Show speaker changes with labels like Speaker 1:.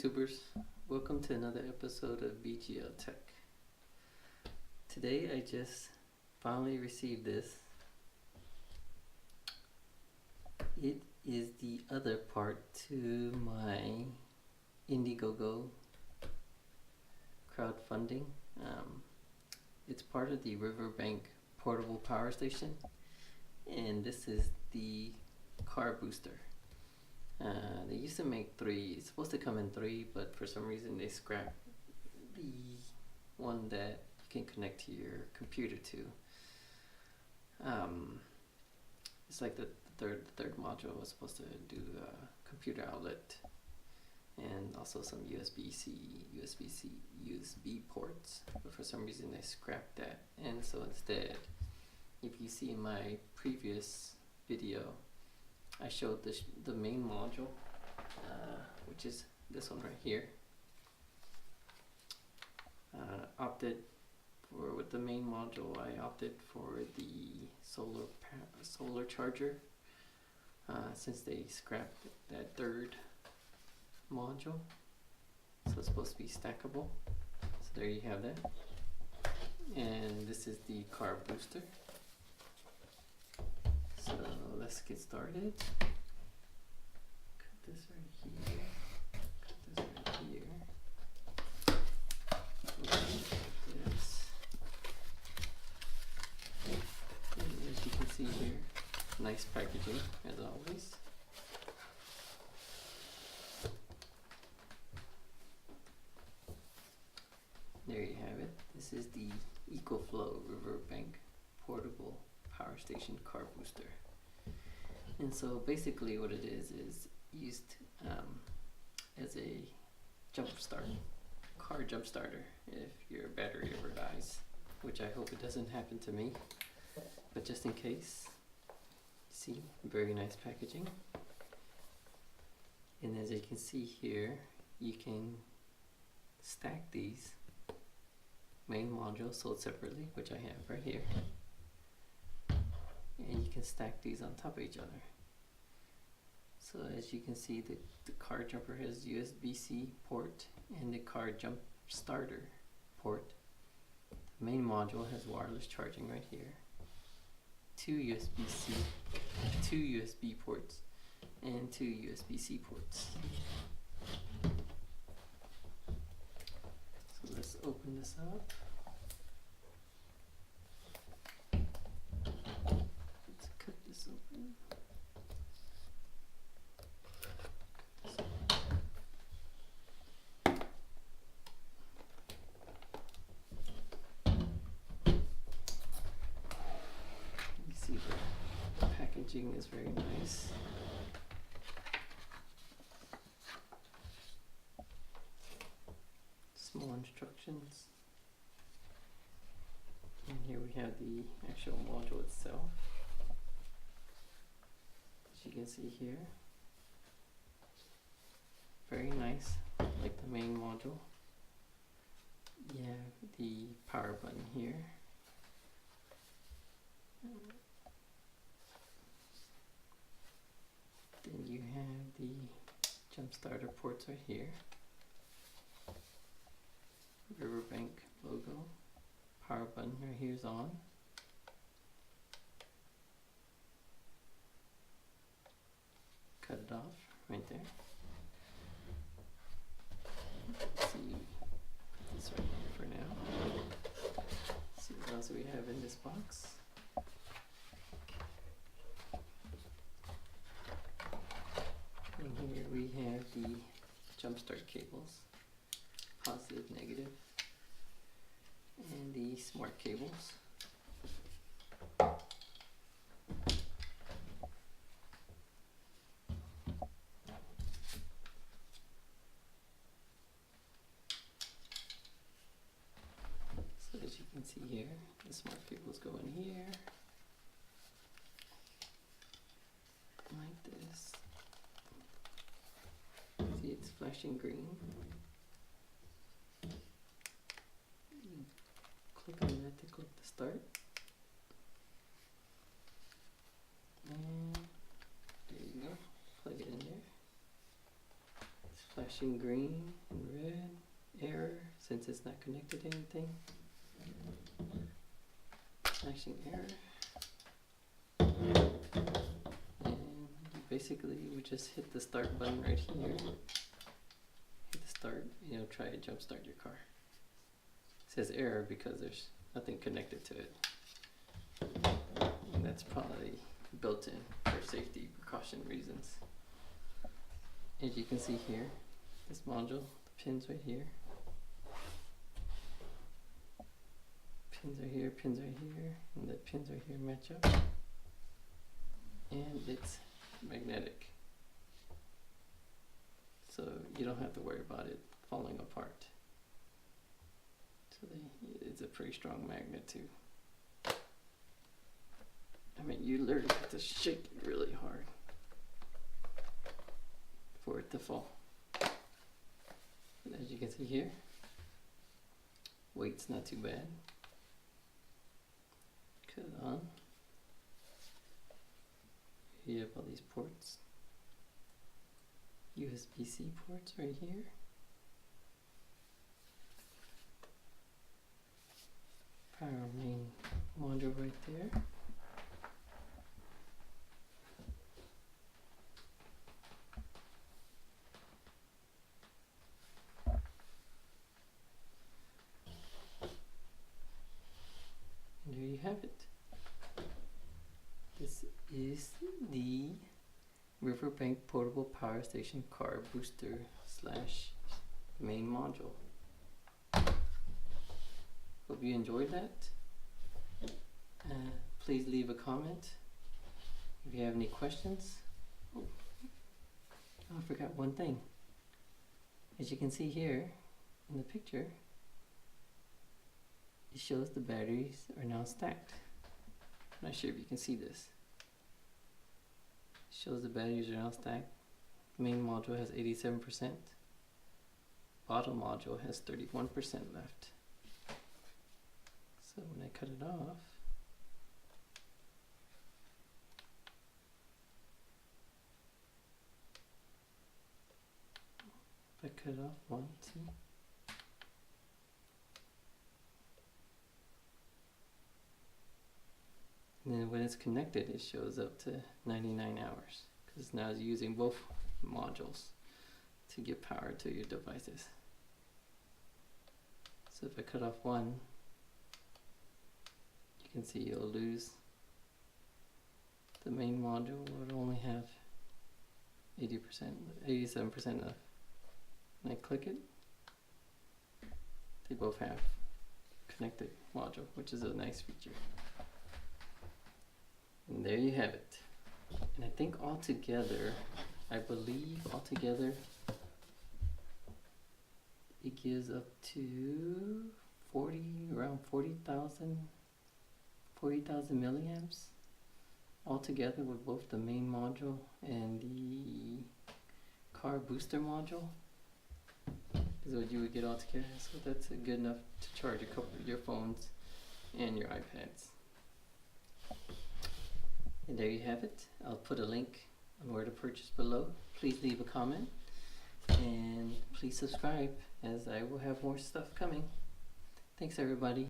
Speaker 1: YouTubers, welcome to another episode of BGL Tech. Today I just finally received this. It is the other part to my Indiegogo crowdfunding. It's part of the River Bank portable power station, and this is the car booster. They used to make 3. It's supposed to come in 3, but for some reason they scrapped the one that you can connect to your computer to. It's like the third module was supposed to do a computer outlet and also some USB-C, USB ports, but for some reason they scrapped that. And so instead, if you see in my previous video, I showed the main module, which is this one right here. With the main module, I opted for the solar charger, since they scrapped that third module. So it's supposed to be stackable. So there you have that. And this is the car booster. So let's get started. Cut this right here. Cut this right here. This. And as you can see here, nice packaging as always. There you have it. This is the Ecoflow River Bank portable power station car booster. And so basically what it is used as a car jump starter if your battery ever dies, which I hope it doesn't happen to me, but just in case. See, very nice packaging. And as you can see here, you can stack these main modules sold separately, which I have right here. And you can stack these on top of each other. So as you can see, the car jumper has USB-C port and the car jump starter port. The main module has wireless charging right here. 2 USB-C, 2 USB ports, and 2 USB-C ports. So let's open this up. Let's cut this open. You see the packaging is very nice. Small instructions. And here we have the actual module itself. As you can see here, very nice, like the main module. You have the power button here. Then you have the jump starter ports right here. Riverbank logo. Power button right here is on. Cut it off right there. Let's see, put this right here for now. Let's see what else we have in this box. And here we have the jump start cables, positive, negative, and the smart cables. So as you can see here, the smart cables go in here, like this. See, it's flashing green. Click on that to click the start. And there you go. Plug it in there. It's flashing green and red, error, since it's not connected to anything. Flashing error. And basically we just hit the start button right here. Hit the start, and it'll try to jump start your car. It says error because there's nothing connected to it. And that's probably built in for safety precaution reasons. As you can see here, this module, the pins right here. Pins are here, and the pins right here match up. And it's magnetic. So you don't have to worry about it falling apart. So it's a pretty strong magnet too. I mean, you literally have to shake it really hard for it to fall. And as you can see here, weight's not too bad. Cut it on. You have all these ports. USB-C ports right here. Power main module right there. And there you have it. This is the River Bank Portable Power Station Car Booster / main module. Hope you enjoyed that. Please leave a comment if you have any questions. Oh, I forgot one thing. As you can see here in the picture, it shows the batteries are now stacked. I'm not sure if you can see this. It shows the batteries are now stacked. The main module has 87%. Bottom module has 31% left. So when I cut it off, if I cut off one, see? And then when it's connected, it shows up to 99 hours because now it's using both modules to give power to your devices. So if I cut off one, you can see you'll lose. The main module would only have 80%, 87% left. When I click it, they both have connected module, which is a nice feature. And there you have it. And I think altogether, I believe altogether, it gives up to around 40,000 milliamps altogether with both the main module and the car booster module is what you would get altogether. So that's good enough to charge a couple of your phones and your iPads. And there you have it. I'll put a link on where to purchase below. Please leave a comment and please subscribe as I will have more stuff coming. Thanks everybody.